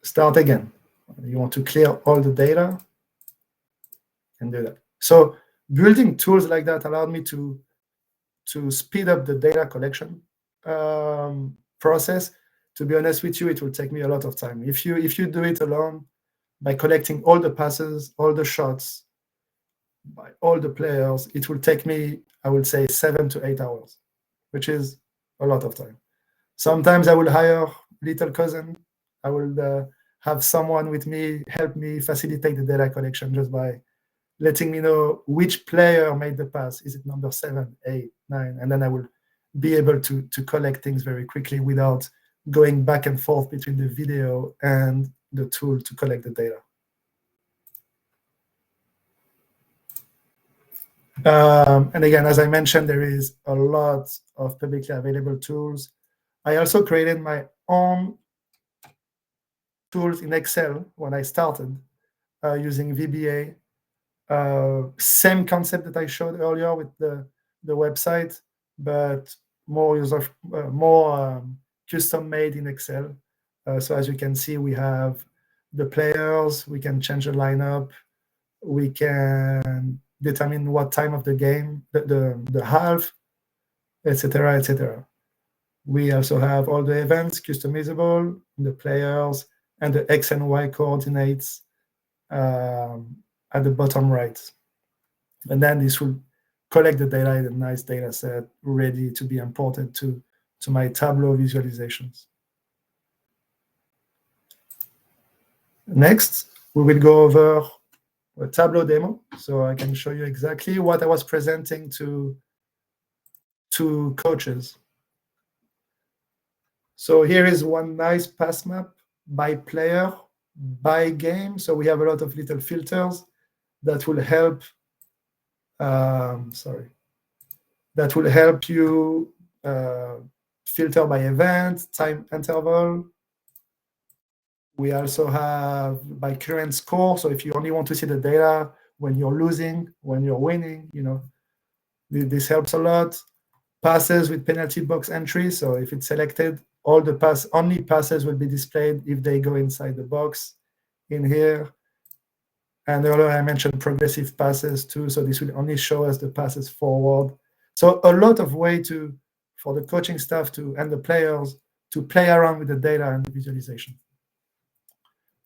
start again. You want to clear all the data and do that. So building tools like that allowed me to speed up the data collection process. To be honest with you, it will take me a lot of time. If you do it alone, by collecting all the passes, all the shots, by all the players, it will take me, I would say, 7 to 8 hours, which is a lot of time. Sometimes I will hire little cousin. I will have someone with me help me facilitate the data collection just by letting me know which player made the pass. Is it number 7, 8, 9? And then I will be able to collect things very quickly without going back and forth between the video and the tool to collect the data. And again, as I mentioned, there is a lot of publicly available tools. I also created my own tools in Excel when I started using VBA. Same concept that I showed earlier with the website, but more custom made in Excel. So as you can see, we have the players. We can change the lineup. We can determine what time of the game, the half, etc., etc. We also have all the events customizable, the players, and the X and Y coordinates at the bottom right. And then this will collect the data in a nice data set ready to be imported to my Tableau visualizations. Next, we will go over a Tableau demo, so I can show you exactly what I was presenting to coaches. So here is one nice pass map by player, by game. So we have a lot of little filters that will help. That will help you filter by event, time interval. We also have by current score. So if you only want to see the data when you're losing, when you're winning, this helps a lot. Passes with penalty box entry. So if it's selected, only passes will be displayed if they go inside the box in here. And earlier I mentioned progressive passes too. So this will only show us the passes forward. So a lot of way for the coaching staff and the players to play around with the data and the visualization.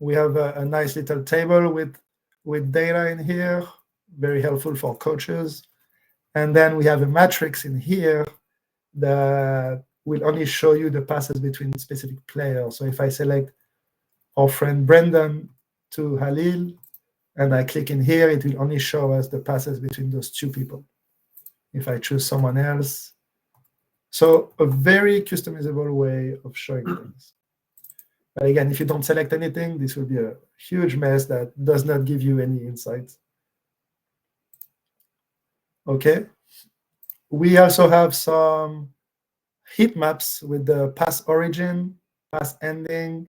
We have a nice little table with data in here, very helpful for coaches. And then we have a matrix in here that will only show you the passes between specific players. So if I select our friend Brendan to Halil, and I click in here, it will only show us the passes between those two people. If I choose someone else. So a very customizable way of showing things. But again, if you don't select anything, this will be a huge mess that does not give you any insight. Okay. We also have some heat maps with the pass origin, pass ending.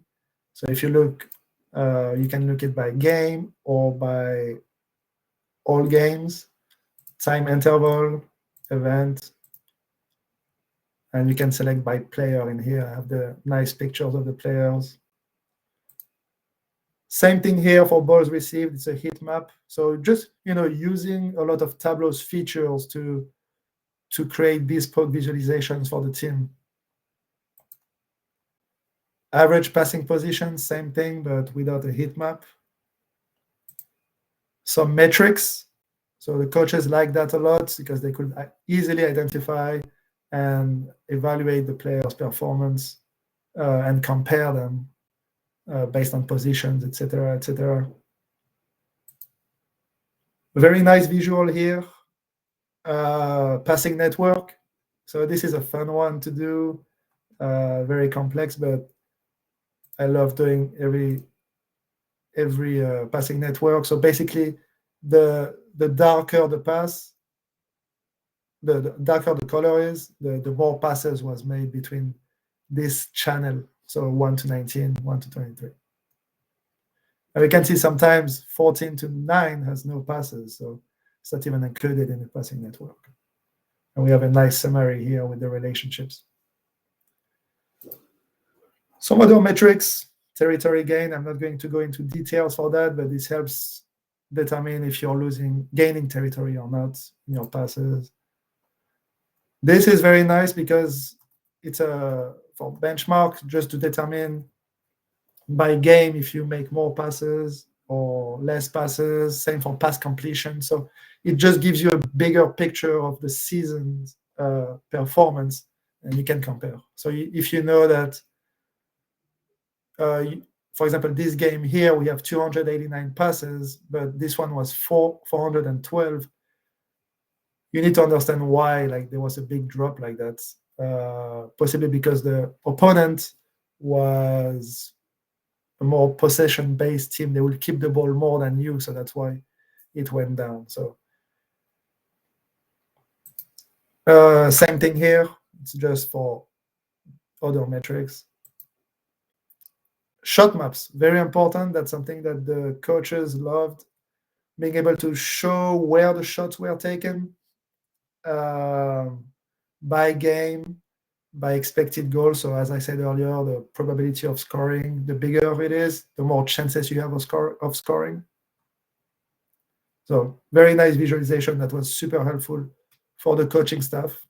So if you look, you can look it by game or by all games, time interval, event, and you can select by player in here. I have the nice pictures of the players. Same thing here for balls received. It's a heat map. So just using a lot of Tableau's features to create bespoke visualizations for the team. Average passing position, same thing, but without a heat map. Some metrics. So the coaches like that a lot because they could easily identify and evaluate the player's performance and compare them based on positions, etc., etc. Very nice visual here. Passing network. So this is a fun one to do. Very complex, but I love doing every passing network. So basically, the darker the pass, the darker the color is, the more passes was made between this channel. So 1 to 19, 1 to 23. And we can see sometimes 14 to 9 has no passes, so it's not even included in the passing network. And we have a nice summary here with the relationships. Some other metrics, territory gain. I'm not going to go into details for that, but this helps determine if you're gaining territory or not in your passes. This is very nice because it's for benchmark, just to determine by game if you make more passes or less passes. Same for pass completion. So it just gives you a bigger picture of the season's performance, and you can compare. So if you know that, for example, this game here, we have 289 passes, but this one was 412. You need to understand why there was a big drop like that. Possibly because the opponent was a more possession-based team. They will keep the ball more than you, so that's why it went down. So same thing here. It's just for other metrics. Shot maps, very important. That's something that the coaches loved, being able to show where the shots were taken by game, by expected goal. So as I said earlier, the probability of scoring, the bigger it is, the more chances you have of scoring. So very nice visualization that was super helpful for the coaching staff.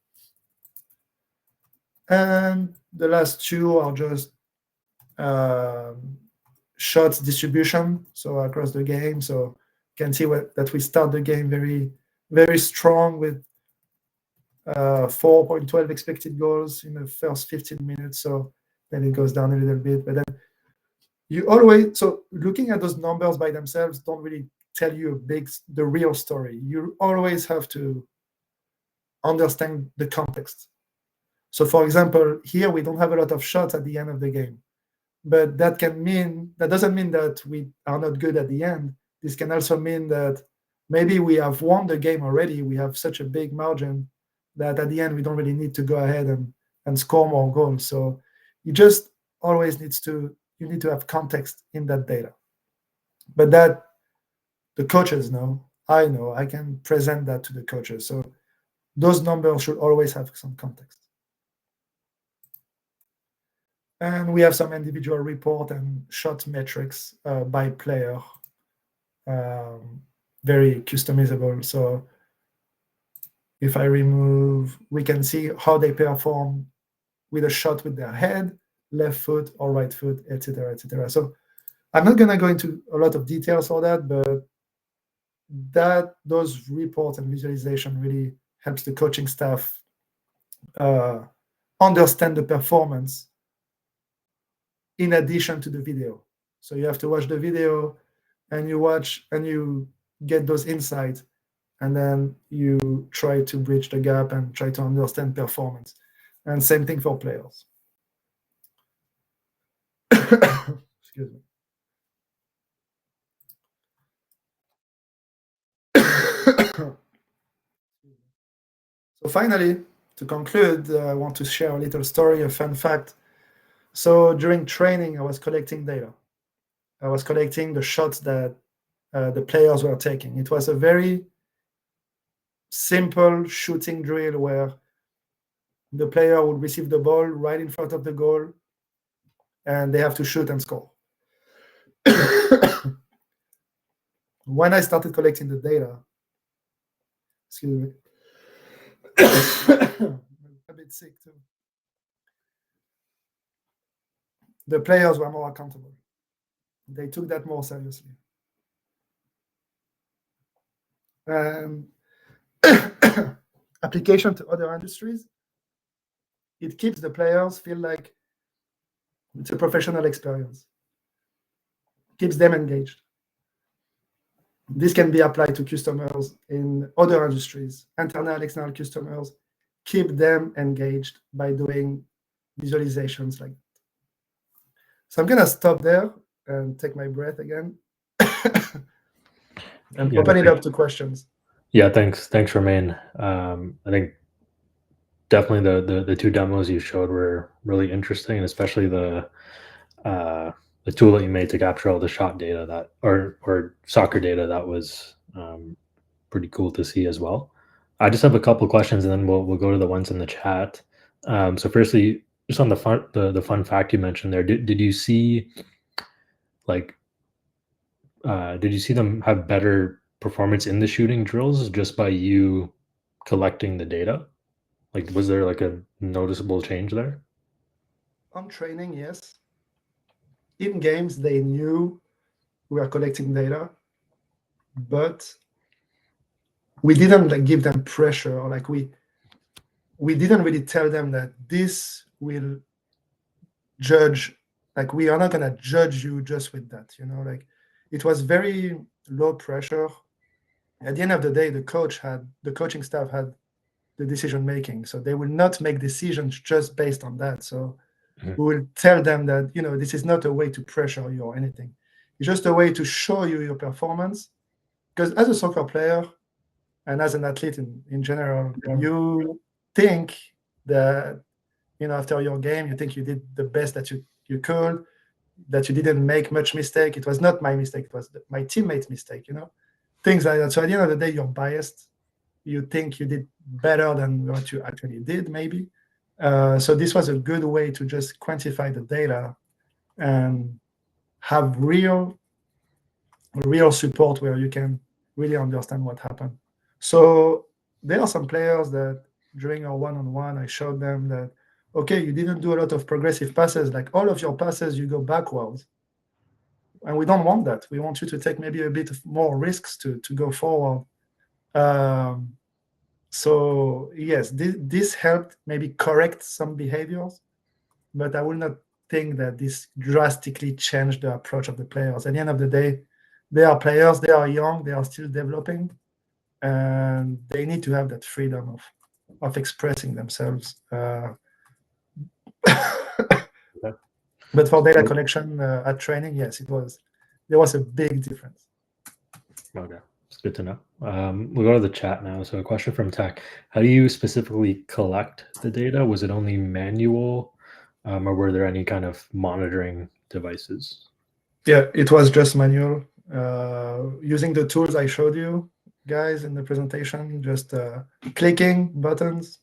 And the last two are just shots distribution, so across the game. So you can see that we start the game very, very strong with 4.12 expected goals in the first 15 minutes. So then it goes down a little bit. But then you always, so looking at those numbers by themselves don't really tell you the real story. You always have to understand the context. So for example, here we don't have a lot of shots at the end of the game. But that doesn't mean that we are not good at the end. This can also mean that maybe we have won the game already. We have such a big margin that at the end we don't really need to go ahead and score more goals. So you just always need to have context in that data. But that the coaches know, I know, I can present that to the coaches. So those numbers should always have some context. And we have some individual report and shot metrics by player, very customizable. So if I remove, we can see how they perform with a shot with their head, left foot or right foot, etc., etc. So I'm not going to go into a lot of details for that, but those reports and visualization really helps the coaching staff understand the performance in addition to the video. So you have to watch the video and you get those insights, and then you try to bridge the gap and try to understand performance. And same thing for players. Excuse me. So finally, to conclude, I want to share a little story, a fun fact. So during training, I was collecting data. I was collecting the shots that the players were taking. It was a very simple shooting drill where the player would receive the ball right in front of the goal, and they have to shoot and score. When I started collecting the data, excuse me, a bit sick too. The players were more accountable. They took that more seriously. Application to other industries, it keeps the players feel like it's a professional experience. Keeps them engaged. This can be applied to customers in other industries, internal, external customers. Keep them engaged by doing visualizations like that. So I'm going to stop there and take my breath again and open it up to questions. Yeah, thanks, Romain. I think definitely the two demos you showed were really interesting, and especially the tool that you made to capture all the shot data that or soccer data. That was pretty cool to see as well. I just have a couple questions, and then we'll go to the ones in the chat. So firstly, just on the fun fact you mentioned there, did you see did you see them have better performance in the shooting drills just by you collecting the data? Like, was there like a noticeable change there? On training, yes. In games, they knew we were collecting data, but we didn't give them pressure, or we didn't really tell them that this will judge. Like, we are not gonna judge you just with that, it was very low pressure. At the end of the day, the coaching staff had the decision making, so they will not make decisions just based on that. So we will tell them that this is not a way to pressure you or anything. It's just a way to show you your performance. Because as a soccer player and as an athlete in general, you think that after your game, you think you did the best that you could, that you didn't make much mistake. It was not my mistake, it was my teammate's mistake, things like that. So at the end of the day, you're biased. You think you did better than what you actually did, maybe. So this was a good way to just quantify the data and have real support where you can really understand what happened. So there are some players that during our one-on-one, I showed them that, okay, you didn't do a lot of progressive passes. Like, all of your passes, you go backwards. And we don't want that. We want you to take maybe a bit more risks to go forward. So yes, this helped maybe correct some behaviors, but I will not think that this drastically changed the approach of the players. At the end of the day, they are players, they are young, they are still developing, and they need to have that freedom of expressing themselves. But for data collection at training, yes, there was a big difference. Okay, it's good to know. We'll go to the chat now. So a question from Tech: how do you specifically collect the data? Was it only manual, or were there any kind of monitoring devices? Yeah, it was just manual. Using the tools I showed you guys in the presentation, just clicking buttons,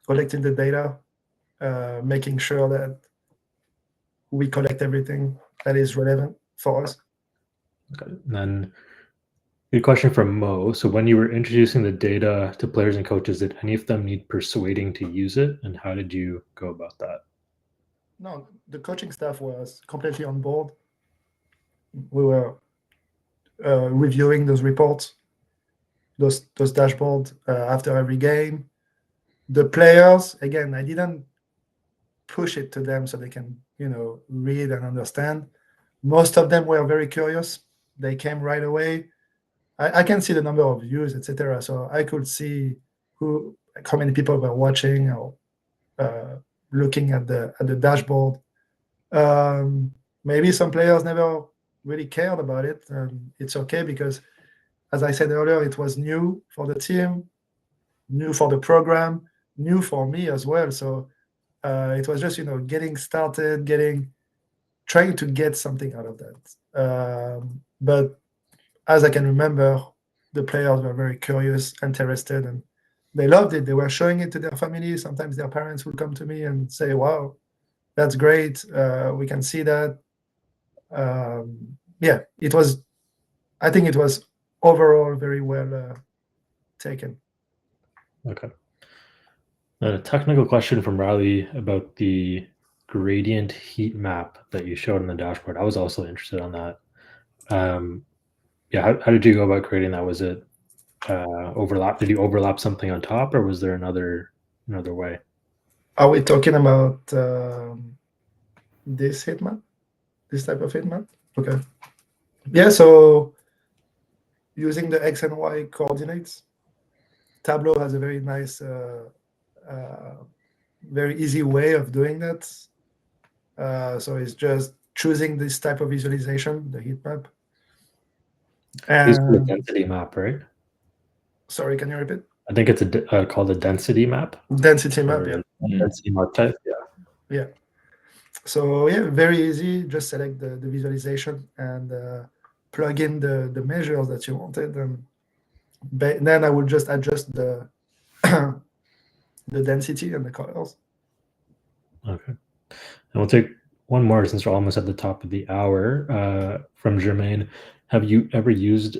collecting the data, making sure that we collect everything that is relevant for us. Okay. And then good question from Mo. So when you were introducing the data to players and coaches, did any of them need persuading to use it? And how did you go about that? No, the coaching staff was completely on board. we were reviewing those reports, those dashboards after every game. The players, again, I didn't push it to them so they can, read and understand. Most of them were very curious. They came right away. I can see the number of views, etc. So I could see how many people were watching or looking at the dashboard. Maybe some players never really cared about it, and it's okay because, as I said earlier, it was new for the team, new for the program, new for me as well. So it was just getting started, trying to get something out of that. But as I can remember, the players were very curious, interested, and they loved it. They were showing it to their family. Sometimes their parents would come to me and say, "Wow, that's great. We can see that." Yeah, it was. I think it was overall very well taken. Okay. A technical question from Riley about the gradient heat map that you showed on the dashboard. I was also interested on that. Yeah, how did you go about creating that? Was it overlap? Did you overlap something on top, or was there another way? Are we talking about this heat map? This type of heat map? Okay. Yeah, so using the X and Y coordinates, Tableau has a very nice, very easy way of doing that. So it's just choosing this type of visualization, the heat map. It's called a And density map, right? sorry, can you repeat? I think it's called a density map. Density map, or yeah. Density map type, yeah. Yeah. So yeah, very easy. Just select the visualization and plug in the measures that you wanted, and then I will just adjust the the density and the colors. Okay. And we'll take one more since we're almost at the top of the hour. From Romain, have you ever used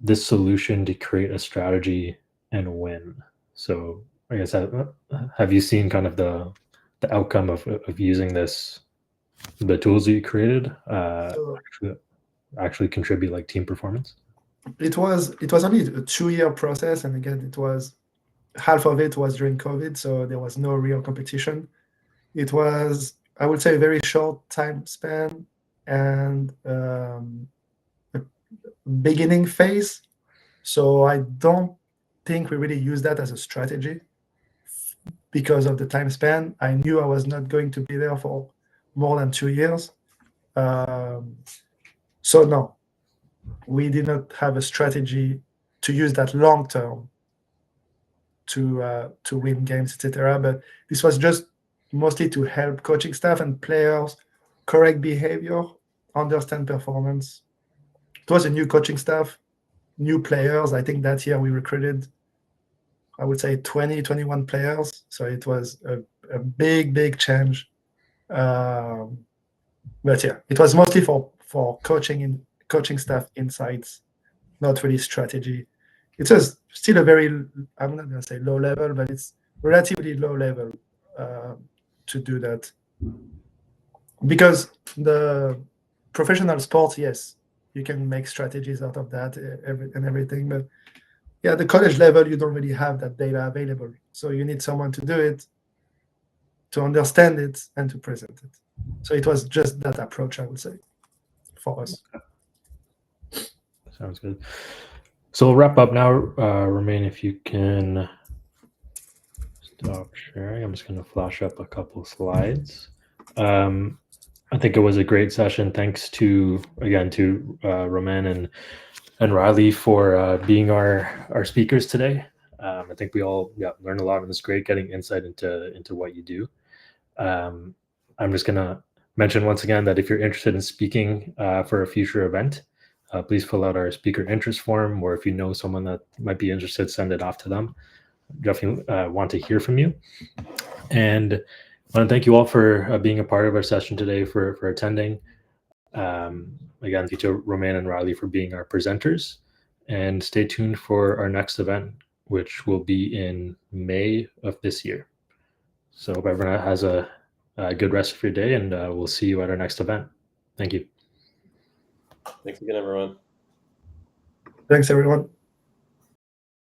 this solution to create a strategy and win? So I guess have you seen kind of the outcome of using this, the tools that you created So actually contribute like team performance? it was only a 2-year process, and again, it was half of it was during COVID, so there was no real competition. It was, I would say, a very short time span and a beginning phase. So I don't think we really use that as a strategy because of the time span. I knew I was not going to be there for more than 2 years. So no, we did not have a strategy to use that long term to win games, etc. But this was just mostly to help coaching staff and players correct behavior, understand performance. It was a new coaching staff, new players. I think that year we recruited, I would say, 21 players. So it was a big change. But yeah, it was mostly for coaching staff insights, not really strategy. It's still a very, I'm not going to say low level, but it's relatively low level to do that. Because the professional sports, yes, you can make strategies out of that and everything. But yeah, the college level, you don't really have that data available. So you need someone to do it, to understand it, and to present it. So it was just that approach, I would say, for us. Sounds good. So we'll wrap up now. Romain, if you can stop sharing. I'm just going to flash up a couple slides. I think it was a great session. Thanks to Romain and Riley for being our speakers today. I think we all learned a lot, and it's great getting insight into what you do. I'm just going to mention once again that if you're interested in speaking for a future event, please fill out our speaker interest form, or if you know someone that might be interested, send it off to them. Definitely want to hear from you. And I want to thank you all for being a part of our session today, for attending. Again, thank you to Romain and Riley for being our presenters. And stay tuned for our next event, which will be in May of this year. So hope everyone has a good rest of your day, and we'll see you at our next event. Thank you. Thanks again, everyone. Thanks, everyone.